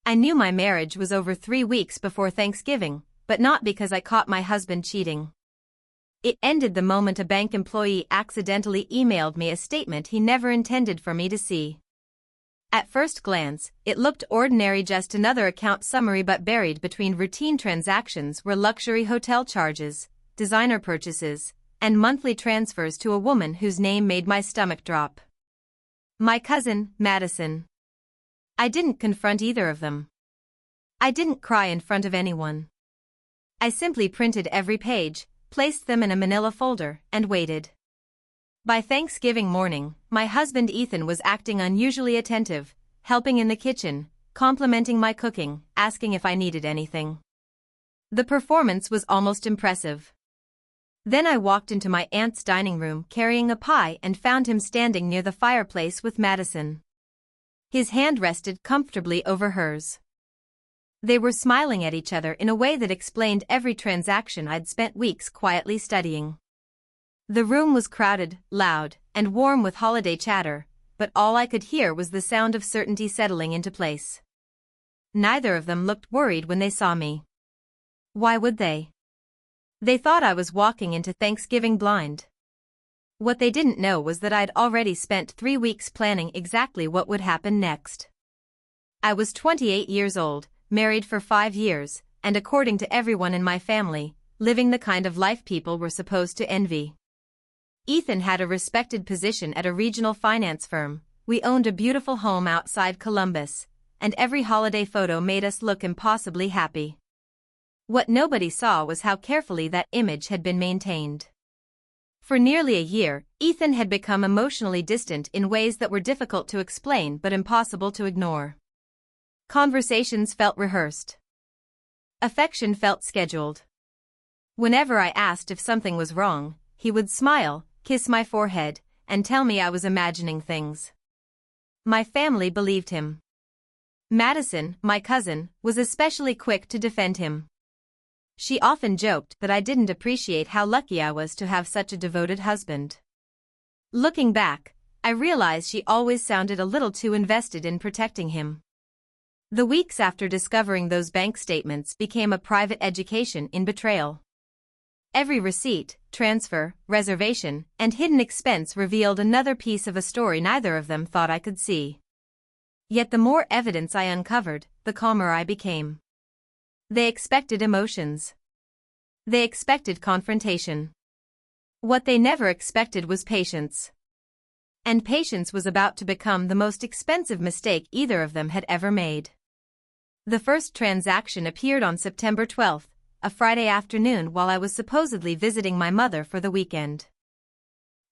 I knew my marriage was over 3 weeks before Thanksgiving, but not because I caught my husband cheating. It ended the moment a bank employee accidentally emailed me a statement he never intended for me to see. At first glance, it looked ordinary, just another account summary, but buried between routine transactions were luxury hotel charges, designer purchases, and monthly transfers to a woman whose name made my stomach drop. My cousin, Madison. I didn't confront either of them. I didn't cry in front of anyone. I simply printed every page, placed them in a manila folder, and waited. By Thanksgiving morning, my husband Ethan was acting unusually attentive, helping in the kitchen, complimenting my cooking, asking if I needed anything. The performance was almost impressive. Then I walked into my aunt's dining room carrying a pie and found him standing near the fireplace with Madison. His hand rested comfortably over hers. They were smiling at each other in a way that explained every transaction I'd spent weeks quietly studying. The room was crowded, loud, and warm with holiday chatter, but all I could hear was the sound of certainty settling into place. Neither of them looked worried when they saw me. Why would they? They thought I was walking into Thanksgiving blind. What they didn't know was that I'd already spent 3 weeks planning exactly what would happen next. I was 28 years old, married for 5 years, and according to everyone in my family, living the kind of life people were supposed to envy. Ethan had a respected position at a regional finance firm, we owned a beautiful home outside Columbus, and every holiday photo made us look impossibly happy. What nobody saw was how carefully that image had been maintained. For nearly a year, Ethan had become emotionally distant in ways that were difficult to explain but impossible to ignore. Conversations felt rehearsed. Affection felt scheduled. Whenever I asked if something was wrong, he would smile, kiss my forehead, and tell me I was imagining things. My family believed him. Madison, my cousin, was especially quick to defend him. She often joked that I didn't appreciate how lucky I was to have such a devoted husband. Looking back, I realize she always sounded a little too invested in protecting him. The weeks after discovering those bank statements became a private education in betrayal. Every receipt, transfer, reservation, and hidden expense revealed another piece of a story neither of them thought I could see. Yet the more evidence I uncovered, the calmer I became. They expected emotions. They expected confrontation. What they never expected was patience. And patience was about to become the most expensive mistake either of them had ever made. The first transaction appeared on September 12th, a Friday afternoon while I was supposedly visiting my mother for the weekend.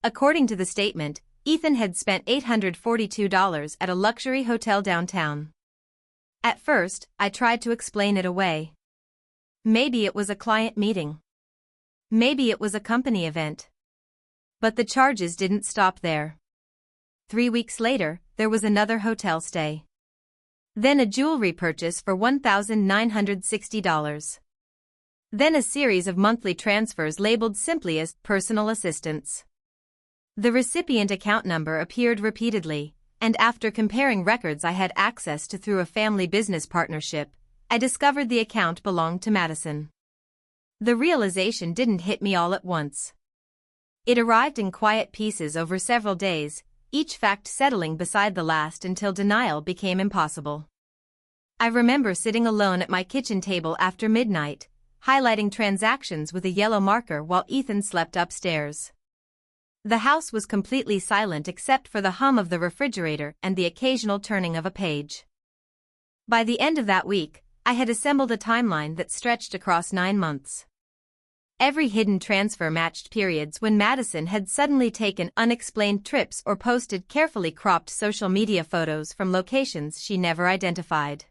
According to the statement, Ethan had spent $842 at a luxury hotel downtown. At first, I tried to explain it away. Maybe it was a client meeting. Maybe it was a company event. But the charges didn't stop there. 3 weeks later, there was another hotel stay. Then a jewelry purchase for $1,960. Then a series of monthly transfers labeled simply as personal assistance. The recipient account number appeared repeatedly, and after comparing records I had access to through a family business partnership, I discovered the account belonged to Madison. The realization didn't hit me all at once. It arrived in quiet pieces over several days, each fact settling beside the last until denial became impossible. I remember sitting alone at my kitchen table after midnight, highlighting transactions with a yellow marker while Ethan slept upstairs. The house was completely silent except for the hum of the refrigerator and the occasional turning of a page. By the end of that week, I had assembled a timeline that stretched across 9 months. Every hidden transfer matched periods when Madison had suddenly taken unexplained trips or posted carefully cropped social media photos from locations she never identified.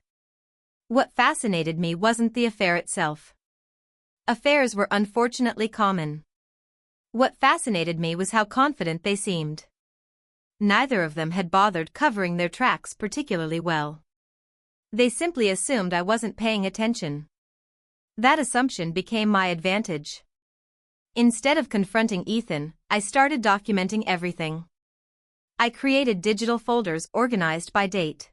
What fascinated me wasn't the affair itself. Affairs were unfortunately common. What fascinated me was how confident they seemed. Neither of them had bothered covering their tracks particularly well. They simply assumed I wasn't paying attention. That assumption became my advantage. Instead of confronting Ethan, I started documenting everything. I created digital folders organized by date.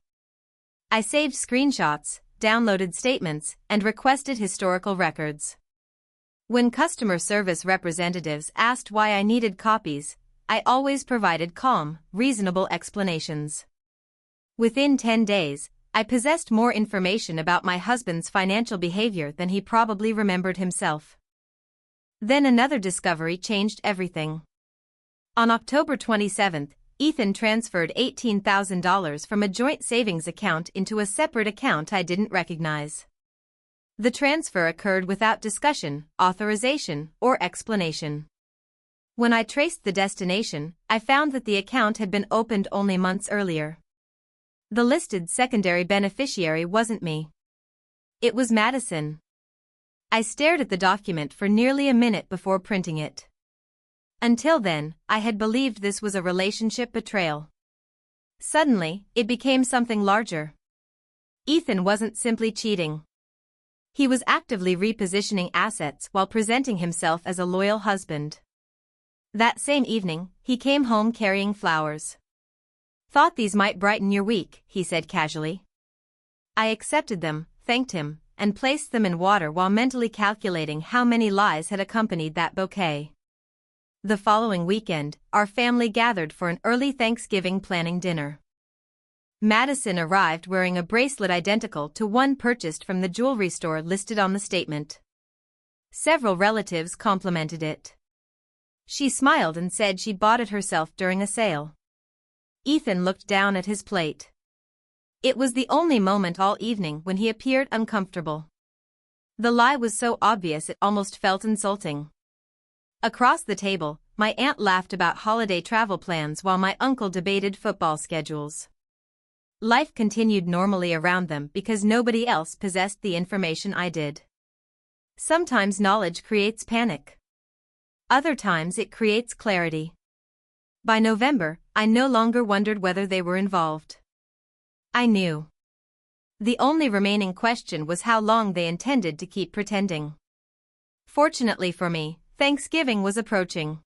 I saved screenshots, downloaded statements, and requested historical records. When customer service representatives asked why I needed copies, I always provided calm, reasonable explanations. Within 10 days, I possessed more information about my husband's financial behavior than he probably remembered himself. Then another discovery changed everything. On October 27, Ethan transferred $18,000 from a joint savings account into a separate account I didn't recognize. The transfer occurred without discussion, authorization, or explanation. When I traced the destination, I found that the account had been opened only months earlier. The listed secondary beneficiary wasn't me. It was Madison. I stared at the document for nearly a minute before printing it. Until then, I had believed this was a relationship betrayal. Suddenly, it became something larger. Ethan wasn't simply cheating. He was actively repositioning assets while presenting himself as a loyal husband. That same evening, he came home carrying flowers. "Thought these might brighten your week," he said casually. I accepted them, thanked him, and placed them in water while mentally calculating how many lies had accompanied that bouquet. The following weekend, our family gathered for an early Thanksgiving planning dinner. Madison arrived wearing a bracelet identical to one purchased from the jewelry store listed on the statement. Several relatives complimented it. She smiled and said she bought it herself during a sale. Ethan looked down at his plate. It was the only moment all evening when he appeared uncomfortable. The lie was so obvious it almost felt insulting. Across the table, my aunt laughed about holiday travel plans while my uncle debated football schedules. Life continued normally around them because nobody else possessed the information I did. Sometimes knowledge creates panic. Other times it creates clarity. By November, I no longer wondered whether they were involved. I knew. The only remaining question was how long they intended to keep pretending. Fortunately for me, Thanksgiving was approaching.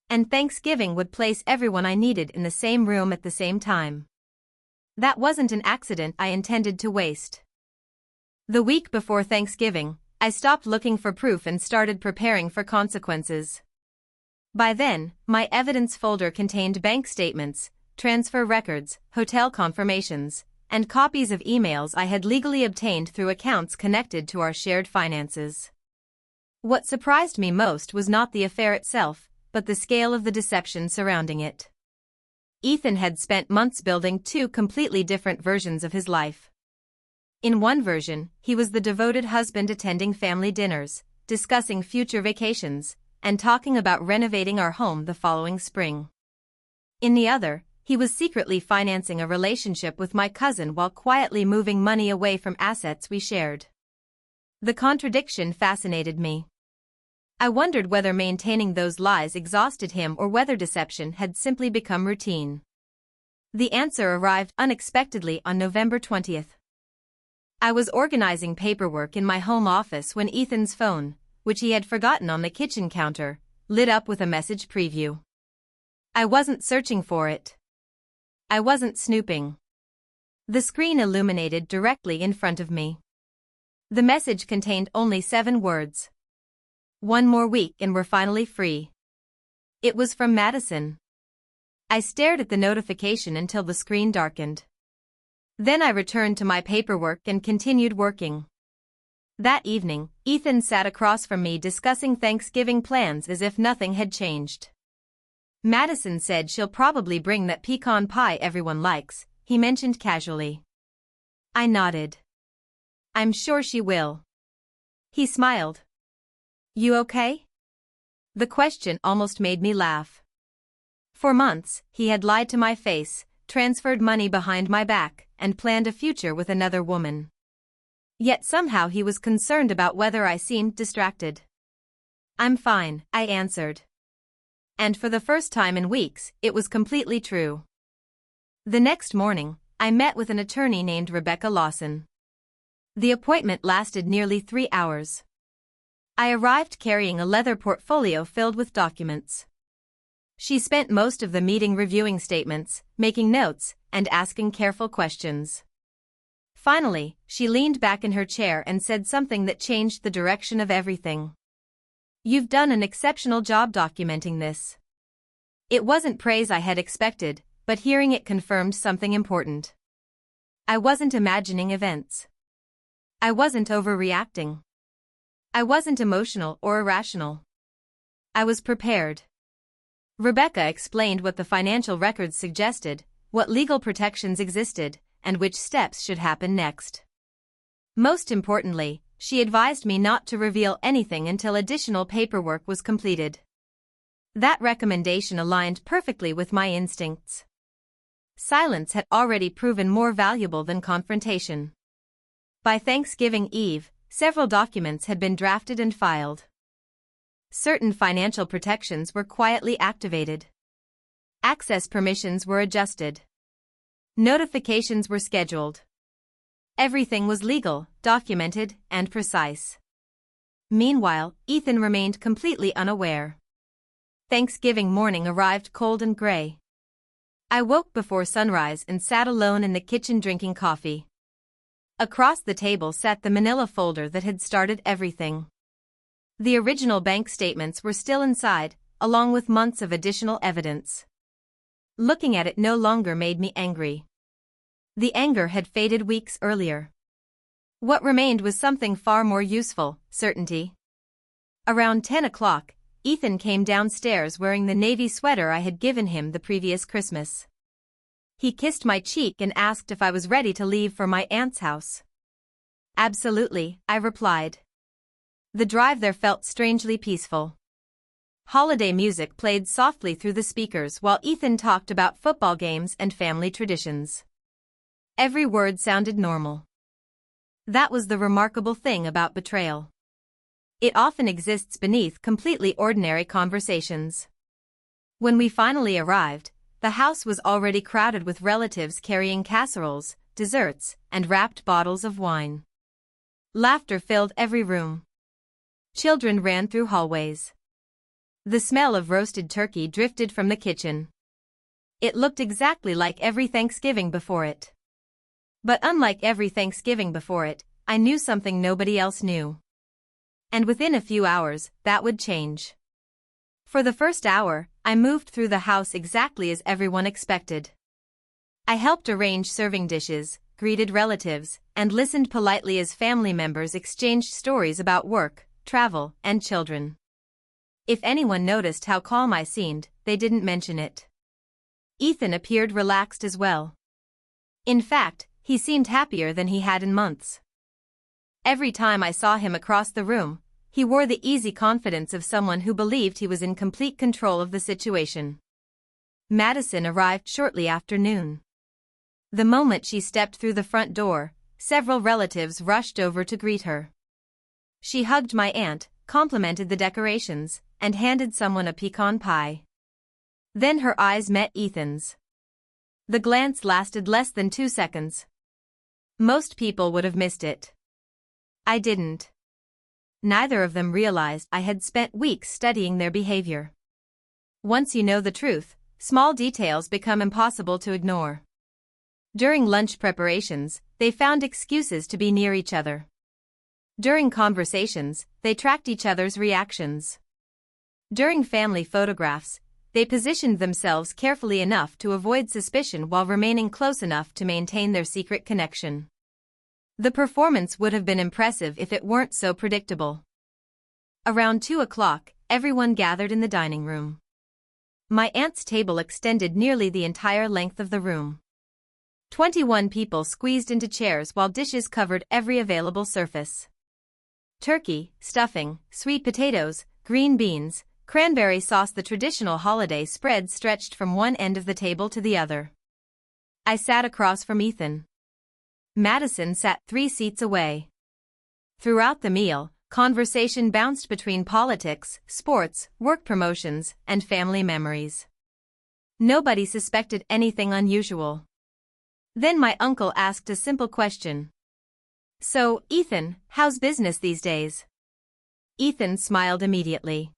And Thanksgiving would place everyone I needed in the same room at the same time. That wasn't an accident I intended to waste. The week before Thanksgiving, I stopped looking for proof and started preparing for consequences. By then, my evidence folder contained bank statements, transfer records, hotel confirmations, and copies of emails I had legally obtained through accounts connected to our shared finances. What surprised me most was not the affair itself, but the scale of the deception surrounding it. Ethan had spent months building two completely different versions of his life. In one version, he was the devoted husband attending family dinners, discussing future vacations, and talking about renovating our home the following spring. In the other, he was secretly financing a relationship with my cousin while quietly moving money away from assets we shared. The contradiction fascinated me. I wondered whether maintaining those lies exhausted him or whether deception had simply become routine. The answer arrived unexpectedly on November 20th. I was organizing paperwork in my home office when Ethan's phone, which he had forgotten on the kitchen counter, lit up with a message preview. I wasn't searching for it. I wasn't snooping. The screen illuminated directly in front of me. The message contained only 7 words. "One more week and we're finally free." It was from Madison. I stared at the notification until the screen darkened. Then I returned to my paperwork and continued working. That evening, Ethan sat across from me discussing Thanksgiving plans as if nothing had changed. "Madison said she'll probably bring that pecan pie everyone likes," he mentioned casually. I nodded. "I'm sure she will." He smiled. "You okay?" The question almost made me laugh. For months, he had lied to my face, transferred money behind my back, and planned a future with another woman. Yet somehow he was concerned about whether I seemed distracted. "I'm fine," I answered. And for the first time in weeks, it was completely true. The next morning, I met with an attorney named Rebecca Lawson. The appointment lasted nearly 3 hours. I arrived carrying a leather portfolio filled with documents. She spent most of the meeting reviewing statements, making notes, and asking careful questions. Finally, she leaned back in her chair and said something that changed the direction of everything. "You've done an exceptional job documenting this." It wasn't praise I had expected, but hearing it confirmed something important. I wasn't imagining events. I wasn't overreacting. I wasn't emotional or irrational. I was prepared. Rebecca explained what the financial records suggested, what legal protections existed, and which steps should happen next. Most importantly, she advised me not to reveal anything until additional paperwork was completed. That recommendation aligned perfectly with my instincts. Silence had already proven more valuable than confrontation. By Thanksgiving Eve, several documents had been drafted and filed. Certain financial protections were quietly activated. Access permissions were adjusted. Notifications were scheduled. Everything was legal, documented, and precise. Meanwhile, Ethan remained completely unaware. Thanksgiving morning arrived cold and gray. I woke before sunrise and sat alone in the kitchen drinking coffee. Across the table sat the manila folder that had started everything. The original bank statements were still inside, along with months of additional evidence. Looking at it no longer made me angry. The anger had faded weeks earlier. What remained was something far more useful: certainty. Around 10 o'clock, Ethan came downstairs wearing the navy sweater I had given him the previous Christmas. He kissed my cheek and asked if I was ready to leave for my aunt's house. "Absolutely," I replied. The drive there felt strangely peaceful. Holiday music played softly through the speakers while Ethan talked about football games and family traditions. Every word sounded normal. That was the remarkable thing about betrayal. It often exists beneath completely ordinary conversations. When we finally arrived, the house was already crowded with relatives carrying casseroles, desserts, and wrapped bottles of wine. Laughter filled every room. Children ran through hallways. The smell of roasted turkey drifted from the kitchen. It looked exactly like every Thanksgiving before it. But unlike every Thanksgiving before it, I knew something nobody else knew. And within a few hours, that would change. For the first hour, I moved through the house exactly as everyone expected. I helped arrange serving dishes, greeted relatives, and listened politely as family members exchanged stories about work, travel, and children. If anyone noticed how calm I seemed, they didn't mention it. Ethan appeared relaxed as well. In fact, he seemed happier than he had in months. Every time I saw him across the room, he wore the easy confidence of someone who believed he was in complete control of the situation. Madison arrived shortly after noon. The moment she stepped through the front door, several relatives rushed over to greet her. She hugged my aunt, complimented the decorations, and handed someone a pecan pie. Then her eyes met Ethan's. The glance lasted less than 2 seconds. Most people would have missed it. I didn't. Neither of them realized I had spent weeks studying their behavior. Once you know the truth, small details become impossible to ignore. During lunch preparations, they found excuses to be near each other. During conversations, they tracked each other's reactions. During family photographs, they positioned themselves carefully enough to avoid suspicion while remaining close enough to maintain their secret connection. The performance would have been impressive if it weren't so predictable. Around 2 o'clock, everyone gathered in the dining room. My aunt's table extended nearly the entire length of the room. 21 people squeezed into chairs while dishes covered every available surface. Turkey, stuffing, sweet potatoes, green beans, cranberry sauce. The traditional holiday spread stretched from one end of the table to the other. I sat across from Ethan. Madison sat 3 seats away. Throughout the meal, conversation bounced between politics, sports, work promotions, and family memories. Nobody suspected anything unusual. Then my uncle asked a simple question. "So, Ethan, how's business these days?" Ethan smiled immediately.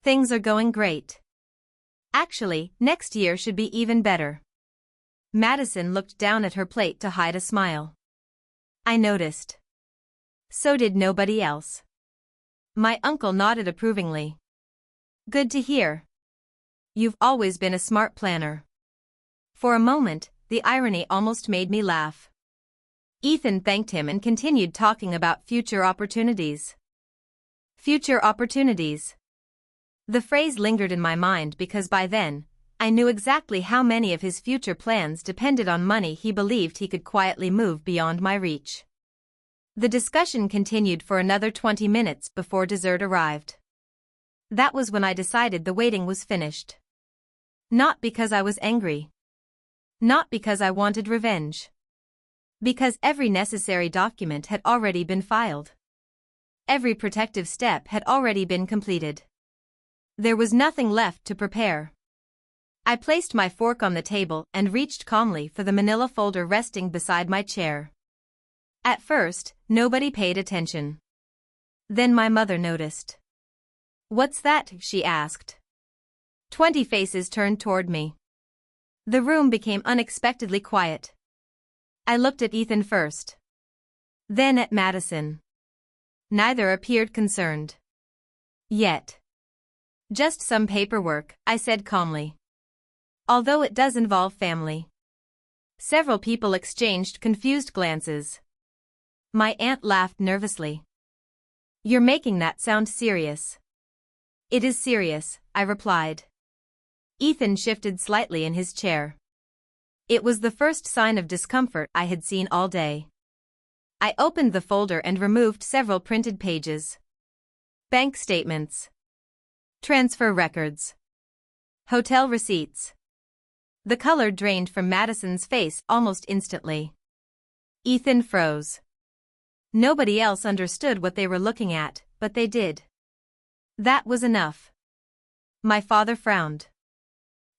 "Things are going great. Actually, next year should be even better." Madison looked down at her plate to hide a smile. I noticed. So did nobody else. My uncle nodded approvingly. Good to hear. You've always been a smart planner. For a moment, the irony almost made me laugh. Ethan thanked him and continued talking about future opportunities. Future opportunities. The phrase lingered in my mind because by then, I knew exactly how many of his future plans depended on money he believed he could quietly move beyond my reach. The discussion continued for another 20 minutes before dessert arrived. That was when I decided the waiting was finished. Not because I was angry. Not because I wanted revenge. Because every necessary document had already been filed. Every protective step had already been completed. There was nothing left to prepare. I placed my fork on the table and reached calmly for the manila folder resting beside my chair. At first, nobody paid attention. Then my mother noticed. "What's that?" she asked. 20 faces turned toward me. The room became unexpectedly quiet. I looked at Ethan first. Then at Madison. Neither appeared concerned. Yet. "Just some paperwork," I said calmly. "Although it does involve family." Several people exchanged confused glances. My aunt laughed nervously. "You're making that sound serious." "It is serious," I replied. Ethan shifted slightly in his chair. It was the first sign of discomfort I had seen all day. I opened the folder and removed several printed pages. Bank statements. Transfer records. Hotel receipts. The color drained from Madison's face almost instantly. Ethan froze. Nobody else understood what they were looking at, but they did. That was enough. My father frowned.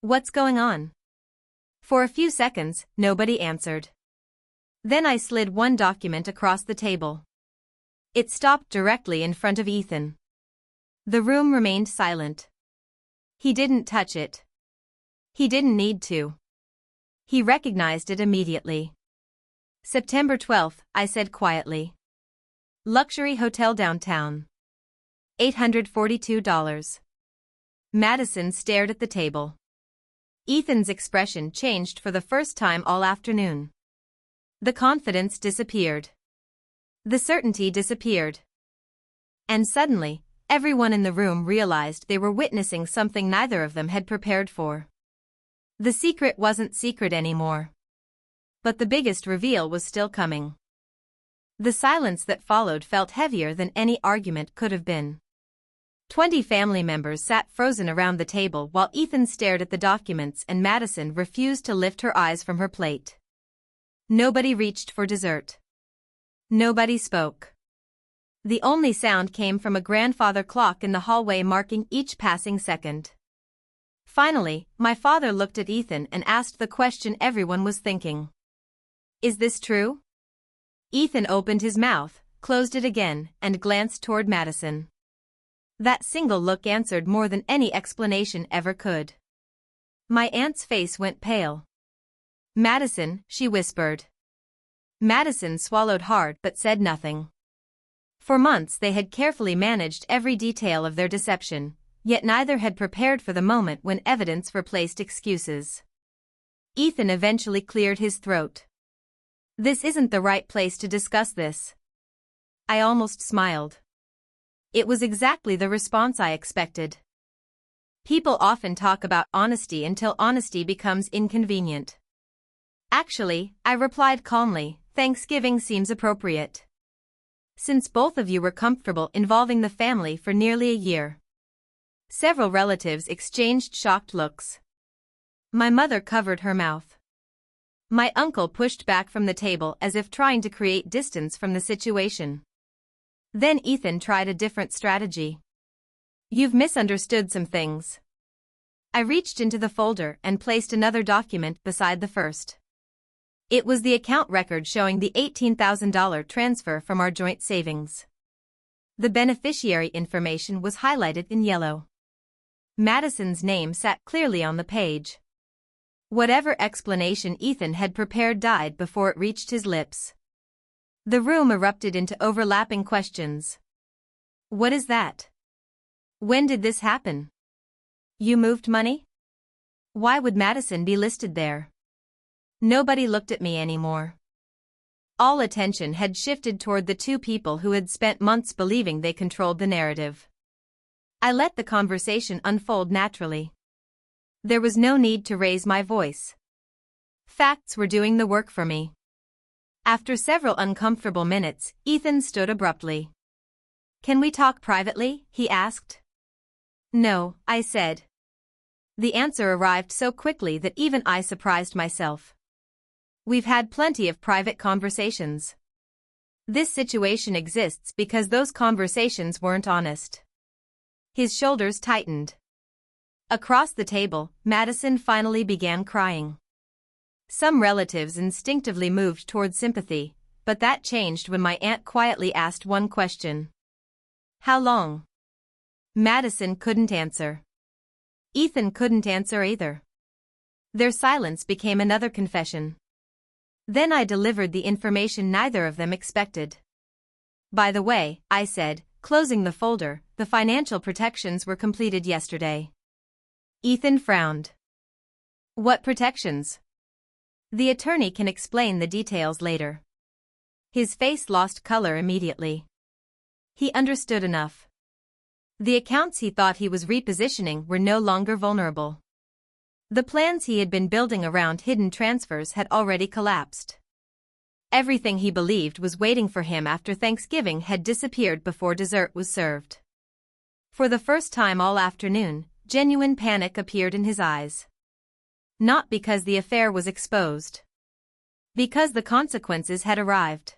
"What's going on?" For a few seconds, nobody answered. Then I slid one document across the table. It stopped directly in front of Ethan. The room remained silent. He didn't touch it. He didn't need to. He recognized it immediately. "September 12th, I said quietly. "Luxury hotel downtown. $842. Madison stared at the table. Ethan's expression changed for the first time all afternoon. The confidence disappeared. The certainty disappeared. And suddenly, everyone in the room realized they were witnessing something neither of them had prepared for. The secret wasn't secret anymore. But the biggest reveal was still coming. The silence that followed felt heavier than any argument could have been. 20 family members sat frozen around the table while Ethan stared at the documents and Madison refused to lift her eyes from her plate. Nobody reached for dessert. Nobody spoke. The only sound came from a grandfather clock in the hallway marking each passing second. Finally, my father looked at Ethan and asked the question everyone was thinking. "Is this true?" Ethan opened his mouth, closed it again, and glanced toward Madison. That single look answered more than any explanation ever could. My aunt's face went pale. "Madison," she whispered. Madison swallowed hard but said nothing. For months they had carefully managed every detail of their deception, yet neither had prepared for the moment when evidence replaced excuses. Ethan eventually cleared his throat. "This isn't the right place to discuss this." I almost smiled. It was exactly the response I expected. People often talk about honesty until honesty becomes inconvenient. "Actually," I replied calmly, "Thanksgiving seems appropriate. Since both of you were comfortable involving the family for nearly a year." Several relatives exchanged shocked looks. My mother covered her mouth. My uncle pushed back from the table as if trying to create distance from the situation. Then Ethan tried a different strategy. "You've misunderstood some things." I reached into the folder and placed another document beside the first. It was the account record showing the $18,000 transfer from our joint savings. The beneficiary information was highlighted in yellow. Madison's name sat clearly on the page. Whatever explanation Ethan had prepared died before it reached his lips. The room erupted into overlapping questions. What is that? When did this happen? You moved money? Why would Madison be listed there? Nobody looked at me anymore. All attention had shifted toward the two people who had spent months believing they controlled the narrative. I let the conversation unfold naturally. There was no need to raise my voice. Facts were doing the work for me. After several uncomfortable minutes, Ethan stood abruptly. Can we talk privately? He asked. No, I said. The answer arrived so quickly that even I surprised myself. We've had plenty of private conversations. This situation exists because those conversations weren't honest. His shoulders tightened. Across the table, Madison finally began crying. Some relatives instinctively moved toward sympathy, but that changed when my aunt quietly asked one question. How long? Madison couldn't answer. Ethan couldn't answer either. Their silence became another confession. Then I delivered the information neither of them expected. By the way, I said, closing the folder, the financial protections were completed yesterday. Ethan frowned. What protections? The attorney can explain the details later. His face lost color immediately. He understood enough. The accounts he thought he was repositioning were no longer vulnerable. The plans he had been building around hidden transfers had already collapsed. Everything he believed was waiting for him after Thanksgiving had disappeared before dessert was served. For the first time all afternoon, genuine panic appeared in his eyes. Not because the affair was exposed. Because the consequences had arrived.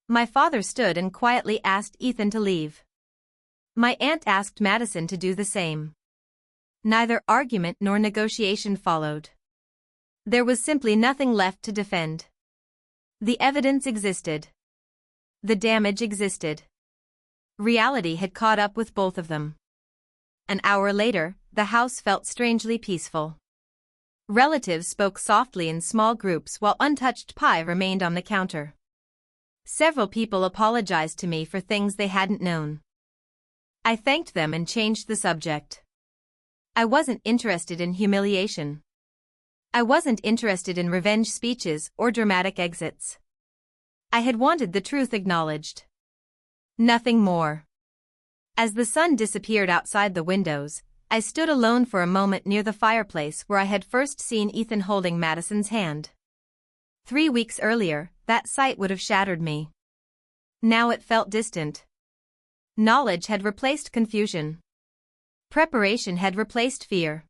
My father stood and quietly asked Ethan to leave. My aunt asked Madison to do the same. Neither argument nor negotiation followed. There was simply nothing left to defend. The evidence existed. The damage existed. Reality had caught up with both of them. An hour later, the house felt strangely peaceful. Relatives spoke softly in small groups while untouched pie remained on the counter. Several people apologized to me for things they hadn't known. I thanked them and changed the subject. I wasn't interested in humiliation. I wasn't interested in revenge speeches or dramatic exits. I had wanted the truth acknowledged. Nothing more. As the sun disappeared outside the windows, I stood alone for a moment near the fireplace where I had first seen Ethan holding Madison's hand. 3 weeks earlier, that sight would have shattered me. Now it felt distant. Knowledge had replaced confusion. Preparation had replaced fear.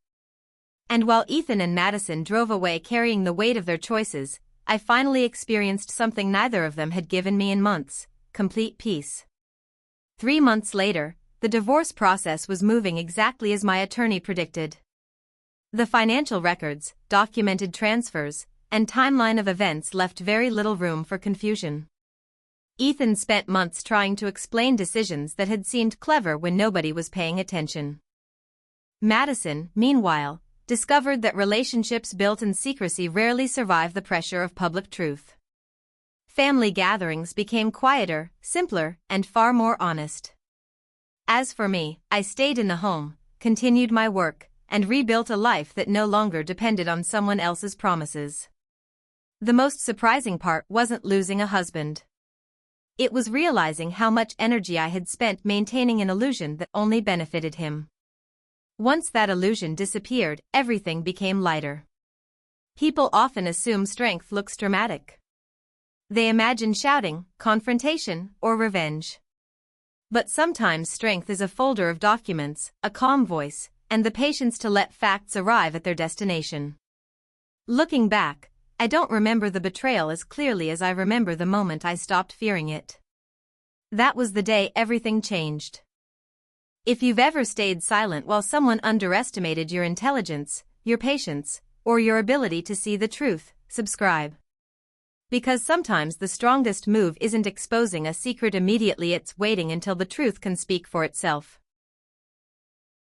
And while Ethan and Madison drove away carrying the weight of their choices, I finally experienced something neither of them had given me in months: complete peace. 3 months later, the divorce process was moving exactly as my attorney predicted. The financial records, documented transfers, and timeline of events left very little room for confusion. Ethan spent months trying to explain decisions that had seemed clever when nobody was paying attention. Madison, meanwhile, discovered that relationships built in secrecy rarely survive the pressure of public truth. Family gatherings became quieter, simpler, and far more honest. As for me, I stayed in the home, continued my work, and rebuilt a life that no longer depended on someone else's promises. The most surprising part wasn't losing a husband. It was realizing how much energy I had spent maintaining an illusion that only benefited him. Once that illusion disappeared, everything became lighter. People often assume strength looks dramatic. They imagine shouting, confrontation, or revenge. But sometimes strength is a folder of documents, a calm voice, and the patience to let facts arrive at their destination. Looking back, I don't remember the betrayal as clearly as I remember the moment I stopped fearing it. That was the day everything changed. If you've ever stayed silent while someone underestimated your intelligence, your patience, or your ability to see the truth, subscribe. Because sometimes the strongest move isn't exposing a secret immediately, it's waiting until the truth can speak for itself.